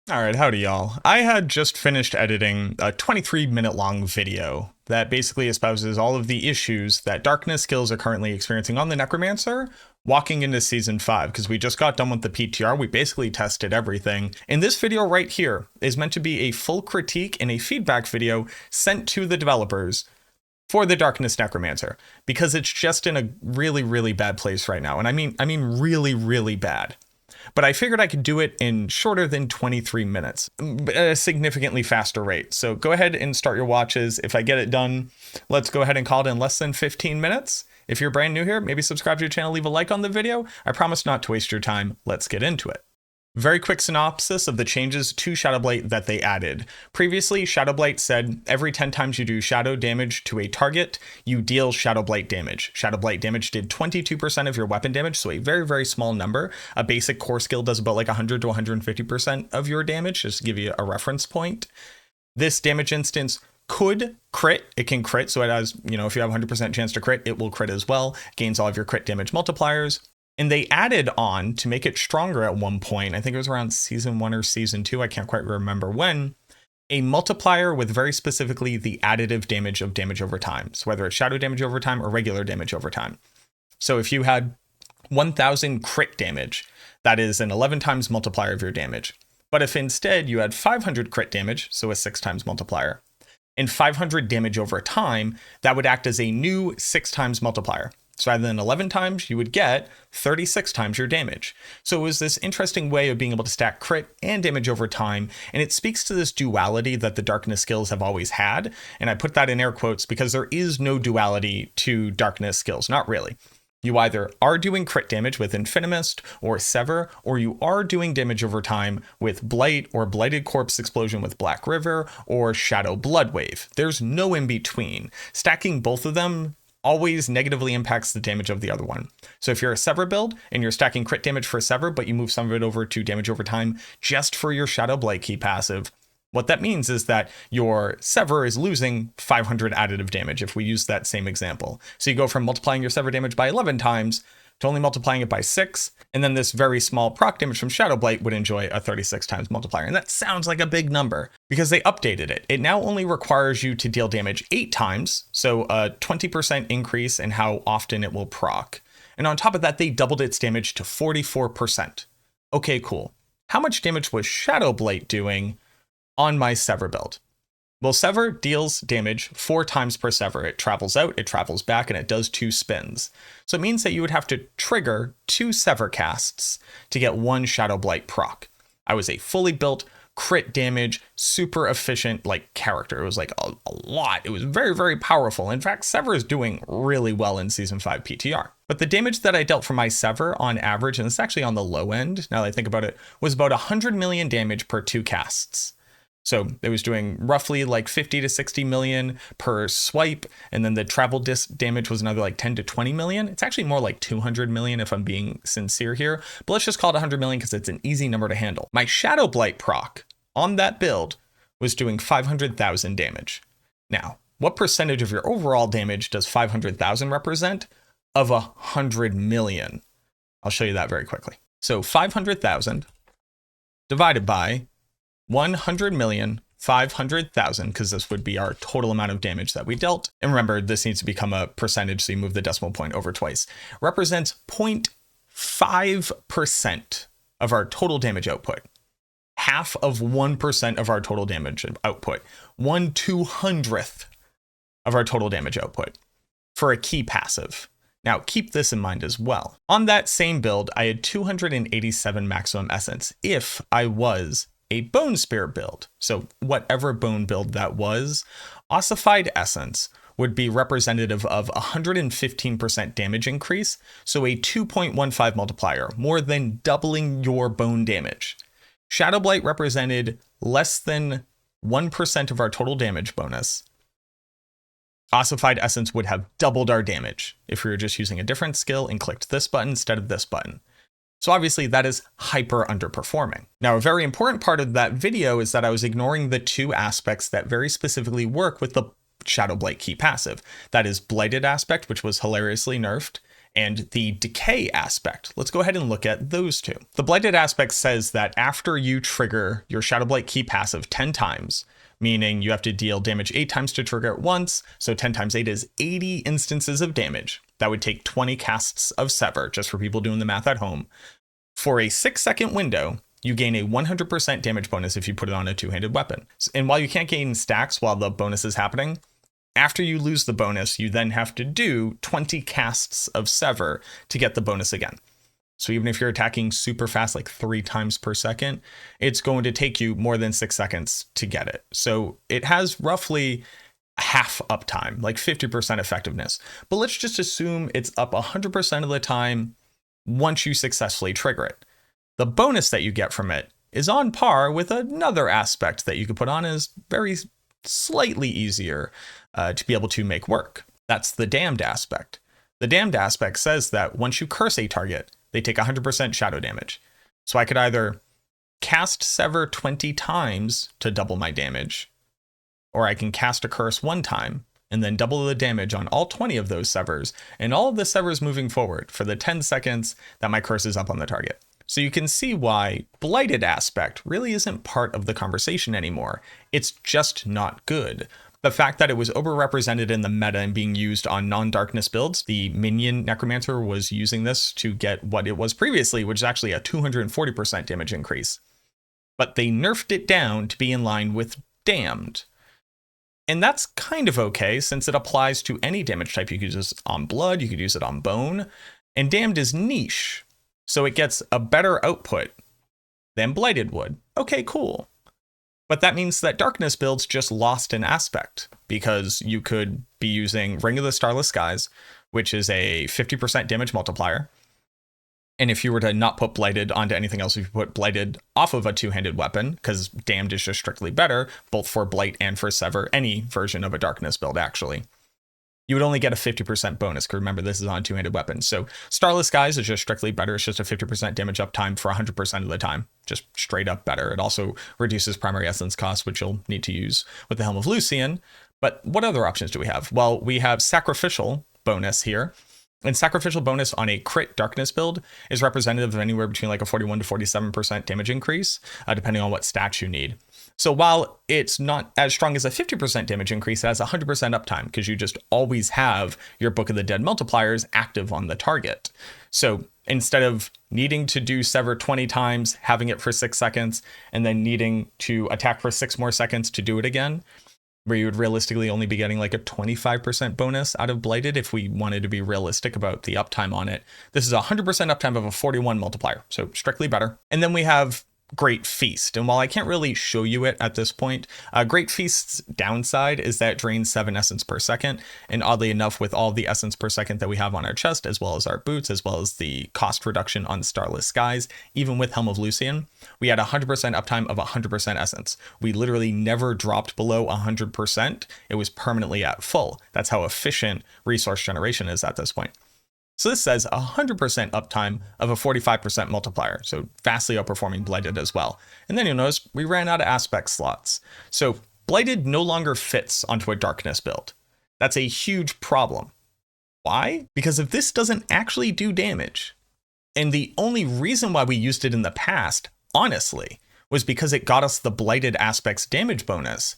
Alright, howdy y'all. I had just finished editing a 23-minute long video that basically espouses all of the issues that darkness skills are currently experiencing on the Necromancer walking into Season 5, because we just got done with the PTR, we basically tested everything. And this video right here is meant to be a full critique and a feedback video sent to the developers for the Darkness Necromancer, because it's just in a really, really bad place right now. And I mean really, really bad. But I figured I could do it in shorter than 23 minutes, at a significantly faster rate. So go ahead and start your watches. If I get it done, let's go ahead and call it in less than 15 minutes. If you're brand new here, maybe subscribe to your channel, leave a like on the video. I promise not to waste your time. Let's get into it. Very quick synopsis of the changes to Shadowblight that they added. Previously, Shadowblight said every 10 times you do shadow damage to a target, you deal Shadowblight damage. Shadowblight damage did 22% of your weapon damage, so a very, very small number. A basic core skill does about like 100 to 150% of your damage, just to give you a reference point. This damage instance could crit. It can crit, so it has, if you have a 100% chance to crit, it will crit as well. Gains all of your crit damage multipliers. And they added on, to make it stronger at one point, I think it was around Season 1 or Season 2, I can't quite remember when, a multiplier with very specifically the additive damage of damage over time. So whether it's shadow damage over time or regular damage over time. So if you had 1000 crit damage, that is an 11 times multiplier of your damage. But if instead you had 500 crit damage, so a 6 times multiplier, and 500 damage over time, that would act as a new 6 times multiplier. So rather than 11 times, you would get 36 times your damage. So it was this interesting way of being able to stack crit and damage over time. And it speaks to this duality that the darkness skills have always had. And I put that in air quotes because there is no duality to darkness skills, not really. You either are doing crit damage with Infinimist or Sever, or you are doing damage over time with Blight or Blighted Corpse Explosion with Black River or Shadow Blood Wave. There's no in between. Stacking both of them always negatively impacts the damage of the other one. So if you're a Sever build and you're stacking crit damage for Sever, but you move some of it over to damage over time just for your Shadowblight key passive, what that means is that your Sever is losing 500 additive damage if we use that same example. So you go from multiplying your Sever damage by 11 times to only multiplying it by 6, and then this very small proc damage from Shadowblight would enjoy a 36 times multiplier. And that sounds like a big number because they updated it. It now only requires you to deal damage 8 times, so a 20% increase in how often it will proc. And on top of that, they doubled its damage to 44%. Okay, cool. How much damage was Shadowblight doing on my Sever build? Well, Sever deals damage 4 times per Sever. It travels out, it travels back, and it does 2 spins. So it means that you would have to trigger 2 Sever casts to get 1 Shadowblight proc. I was a fully built, crit damage, super efficient character. It was like a lot. It was very, very powerful. In fact, Sever is doing really well in Season 5 PTR. But the damage that I dealt for my Sever on average, and it's actually on the low end, now that I think about it, was about 100 million damage per 2 casts. So it was doing roughly 50 to 60 million per swipe. And then the travel disc damage was another 10 to 20 million. It's actually more like 200 million if I'm being sincere here. But let's just call it 100 million because it's an easy number to handle. My Shadowblight proc on that build was doing 500,000 damage. Now, what percentage of your overall damage does 500,000 represent of 100 million? I'll show you that very quickly. So 500,000 divided by 100,500,000, because this would be our total amount of damage that we dealt. And remember, this needs to become a percentage, so you move the decimal point over twice. Represents 0.5% of our total damage output. Half of 1% of our total damage output. 1/200th of our total damage output for a key passive. Now, keep this in mind as well. On that same build, I had 287 maximum essence if I was a Bone Spear build. So whatever bone build that was, ossified essence would be representative of 115% damage increase, so a 2.15 multiplier, more than doubling your bone damage. Shadowblight represented less than 1% of our total damage bonus. Ossified essence would have doubled our damage if we were just using a different skill and clicked this button instead of this button. So obviously that is hyper underperforming. Now, a very important part of that video is that I was ignoring the 2 aspects that very specifically work with the Shadowblight key passive. That is Blighted aspect, which was hilariously nerfed, and the decay aspect. Let's go ahead and look at those two. The blighted aspect says that after you trigger your Shadowblight key passive 10 times, meaning you have to deal damage 8 times to trigger it once, so 10 times 8 is 80 instances of damage. That would take 20 casts of Sever, just for people doing the math at home. For a 6-second window, you gain a 100% damage bonus if you put it on a two-handed weapon. And while you can't gain stacks while the bonus is happening, after you lose the bonus, you then have to do 20 casts of Sever to get the bonus again. So even if you're attacking super fast, like 3 times per second, it's going to take you more than 6 seconds to get it. So it has roughly half uptime, like 50% effectiveness. But let's just assume it's up 100% of the time once you successfully trigger it. The bonus that you get from it is on par with another aspect that you could put on as very slightly easier to be able to make work. That's the damned aspect. The damned aspect says that once you curse a target, they take 100% shadow damage. So I could either cast Sever 20 times to double my damage, or I can cast a curse 1 time and then double the damage on all 20 of those Severs and all of the Severs moving forward for the 10 seconds that my curse is up on the target. So you can see why blighted aspect really isn't part of the conversation anymore. It's just not good. The fact that it was overrepresented in the meta and being used on non-darkness builds, the minion Necromancer was using this to get what it was previously, which is actually a 240% damage increase. But they nerfed it down to be in line with damned. And that's kind of okay, since it applies to any damage type. You could use it on blood, you could use it on bone, and damned is niche, so it gets a better output than blighted would. Okay, cool. But that means that darkness builds just lost an aspect, because you could be using Ring of the Starless Skies, which is a 50% damage multiplier. And if you were to not put blighted onto anything else, if you put blighted off of a two-handed weapon, because damned is just strictly better, both for blight and for sever, any version of a darkness build actually, you would only get a 50% bonus. Because remember, this is on a two-handed weapon. So Starless Skies is just strictly better. It's just a 50% damage uptime for 100% of the time. Just straight up better. It also reduces primary essence cost, which you'll need to use with the Helm of Lucian. But what other options do we have? Well, we have Sacrificial bonus here. And Sacrificial bonus on a crit darkness build is representative of anywhere between like a 41 to 47% damage increase, depending on what stats you need. So while it's not as strong as a 50% damage increase, it has 100% uptime, because you just always have your Book of the Dead multipliers active on the target. So instead of needing to do Sever 20 times, having it for 6 seconds, and then needing to attack for 6 more seconds to do it again, where you would realistically only be getting like a 25% bonus out of blighted if we wanted to be realistic about the uptime on it. This is 100% uptime of a 41 multiplier, so strictly better. And then we have Great Feast. And while I can't really show you it at this point, Great Feast's downside is that it drains 7 essence per second. And oddly enough, with all the essence per second that we have on our chest, as well as our boots, as well as the cost reduction on Starless Skies, even with Helm of Lucian, we had 100% uptime of 100% essence. We literally never dropped below 100%. It was permanently at full. That's how efficient resource generation is at this point. So this says 100% uptime of a 45% multiplier, so vastly outperforming blighted as well. And then you'll notice we ran out of aspect slots. So blighted no longer fits onto a darkness build. That's a huge problem. Why? Because if this doesn't actually do damage, and the only reason why we used it in the past, honestly, was because it got us the blighted aspects damage bonus,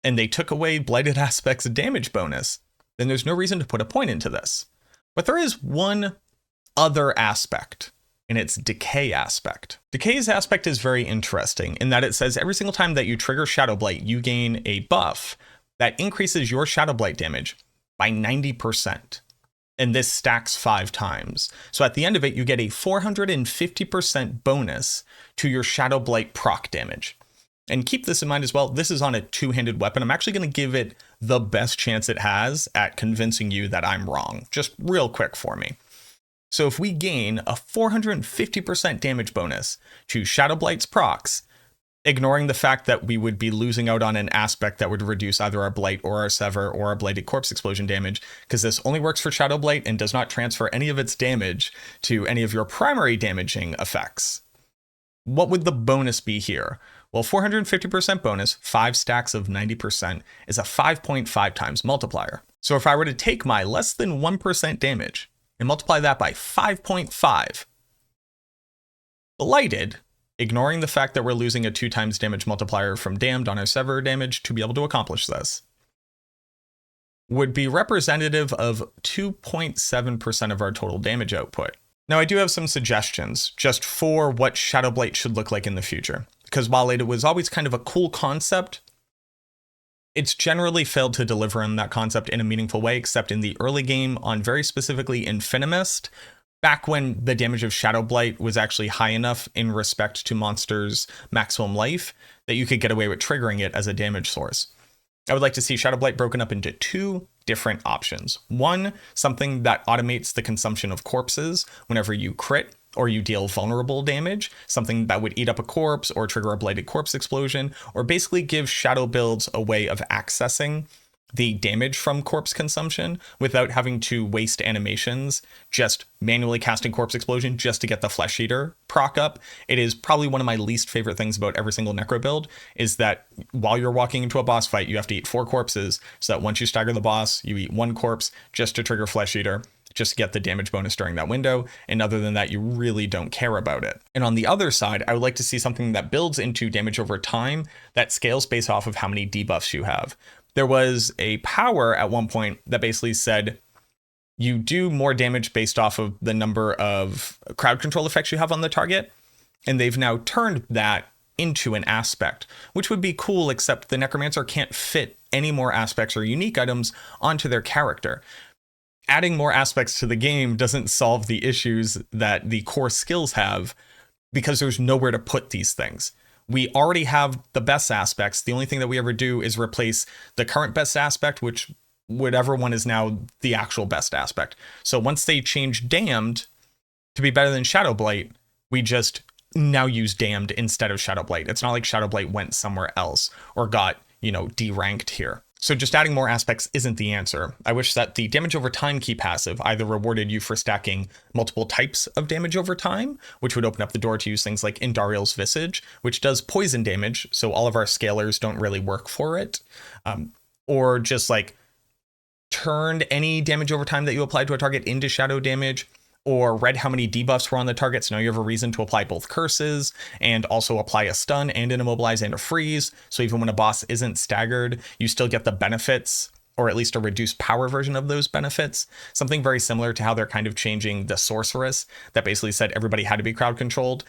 and they took away blighted aspects damage bonus, then there's no reason to put a point into this. But there is one other aspect, and it's decay aspect. Decay's aspect is very interesting in that it says every single time that you trigger Shadowblight, you gain a buff that increases your Shadowblight damage by 90%. And this stacks 5 times. So at the end of it, you get a 450% bonus to your Shadowblight proc damage. And keep this in mind as well, this is on a two-handed weapon. I'm actually going to give it the best chance it has at convincing you that I'm wrong, just real quick for me. So if we gain a 450% damage bonus to Shadowblight's procs, ignoring the fact that we would be losing out on an aspect that would reduce either our Blight or our Sever or our Blighted Corpse explosion damage, because this only works for Shadowblight and does not transfer any of its damage to any of your primary damaging effects. What would the bonus be here? Well, 450% bonus, 5 stacks of 90%, is a 5.5 times multiplier. So if I were to take my less than 1% damage and multiply that by 5.5. Blighted, ignoring the fact that we're losing a 2 times damage multiplier from Damned on our Sever damage to be able to accomplish this, would be representative of 2.7% of our total damage output. Now, I do have some suggestions just for what Shadowblight should look like in the future, because while it was always kind of a cool concept, it's generally failed to deliver on that concept in a meaningful way, except in the early game on very specifically Infinimist, back when the damage of Shadowblight was actually high enough in respect to monsters' maximum life that you could get away with triggering it as a damage source. I would like to see Shadowblight broken up into 2 different options. One, something that automates the consumption of corpses whenever you crit or you deal vulnerable damage, something that would eat up a corpse or trigger a blighted corpse explosion, or basically give shadow builds a way of accessing the damage from corpse consumption without having to waste animations just manually casting corpse explosion just to get the flesh eater proc up. It is probably one of my least favorite things about every single necro build, is that while you're walking into a boss fight, you have to eat 4 corpses, so that once you stagger the boss, you eat 1 corpse just to trigger flesh eater, just to get the damage bonus during that window, and other than that, you really don't care about it. And on the other side, I would like to see something that builds into damage over time that scales based off of how many debuffs you have. There was a power at one point that basically said you do more damage based off of the number of crowd control effects you have on the target, and they've now turned that into an aspect, which would be cool, except the Necromancer can't fit any more aspects or unique items onto their character. Adding more aspects to the game doesn't solve the issues that the core skills have, because there's nowhere to put these things. We already have the best aspects. The only thing that we ever do is replace the current best aspect, which whatever one is now the actual best aspect. So once they change Damned to be better than Shadowblight, we just now use Damned instead of Shadowblight. It's not like Shadowblight went somewhere else or got, deranked here. So just adding more aspects isn't the answer. I wish that the damage over time key passive either rewarded you for stacking multiple types of damage over time, which would open up the door to use things like Indariel's Visage, which does poison damage, so all of our scalers don't really work for it, or just like turned any damage over time that you applied to a target into shadow damage, or read how many debuffs were on the target, so now you have a reason to apply both curses and also apply a stun and an immobilize and a freeze. So even when a boss isn't staggered, you still get the benefits, or at least a reduced power version of those benefits. Something very similar to how they're kind of changing the sorceress that basically said everybody had to be crowd controlled,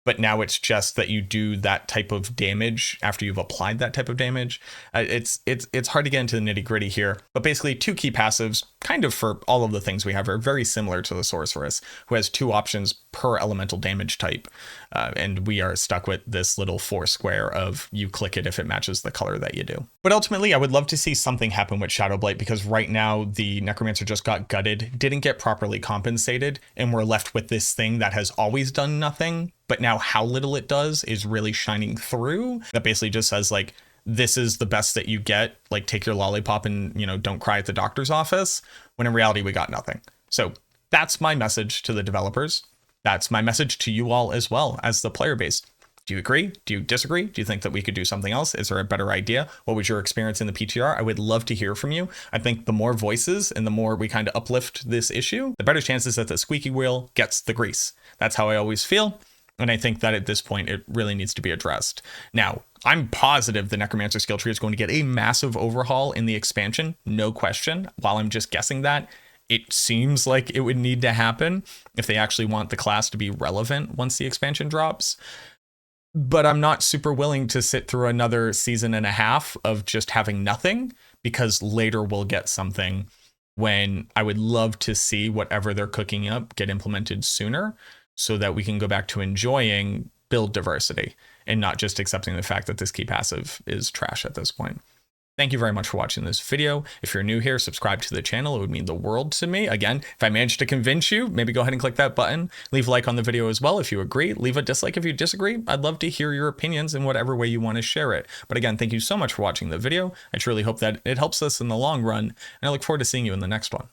but now it's just that you do that type of damage after you've applied that type of damage. It's hard to get into the nitty gritty here, but basically 2 key passives, kind of for all of the things we have, are very similar to the sorceress, who has 2 options per elemental damage type. And we are stuck with this little 4 square of you click it if it matches the color that you do. But ultimately, I would love to see something happen with Shadowblight, because right now the Necromancer just got gutted, didn't get properly compensated, and we're left with this thing that has always done nothing, but now how little it does is really shining through. That basically just says, like, this is the best that you get, like, take your lollipop and, don't cry at the doctor's office, when in reality we got nothing. So that's my message to the developers. That's my message to you all as well as the player base. Do you agree? Do you disagree? Do you think that we could do something else? Is there a better idea? What was your experience in the PTR? I would love to hear from you. I think the more voices and the more we kind of uplift this issue, the better chances that the squeaky wheel gets the grease. That's how I always feel. And I think that at this point, it really needs to be addressed. Now, I'm positive the Necromancer skill tree is going to get a massive overhaul in the expansion, no question. While I'm just guessing that, it seems like it would need to happen if they actually want the class to be relevant once the expansion drops. But I'm not super willing to sit through another season and a half of just having nothing, because later we'll get something when I would love to see whatever they're cooking up get implemented sooner, so that we can go back to enjoying build diversity and not just accepting the fact that this key passive is trash at this point. Thank you very much for watching this video. If you're new here, subscribe to the channel. It would mean the world to me. Again, if I managed to convince you, maybe go ahead and click that button. Leave a like on the video as well if you agree. Leave a dislike if you disagree. I'd love to hear your opinions in whatever way you want to share it. But again, thank you so much for watching the video. I truly hope that it helps us in the long run, and I look forward to seeing you in the next one.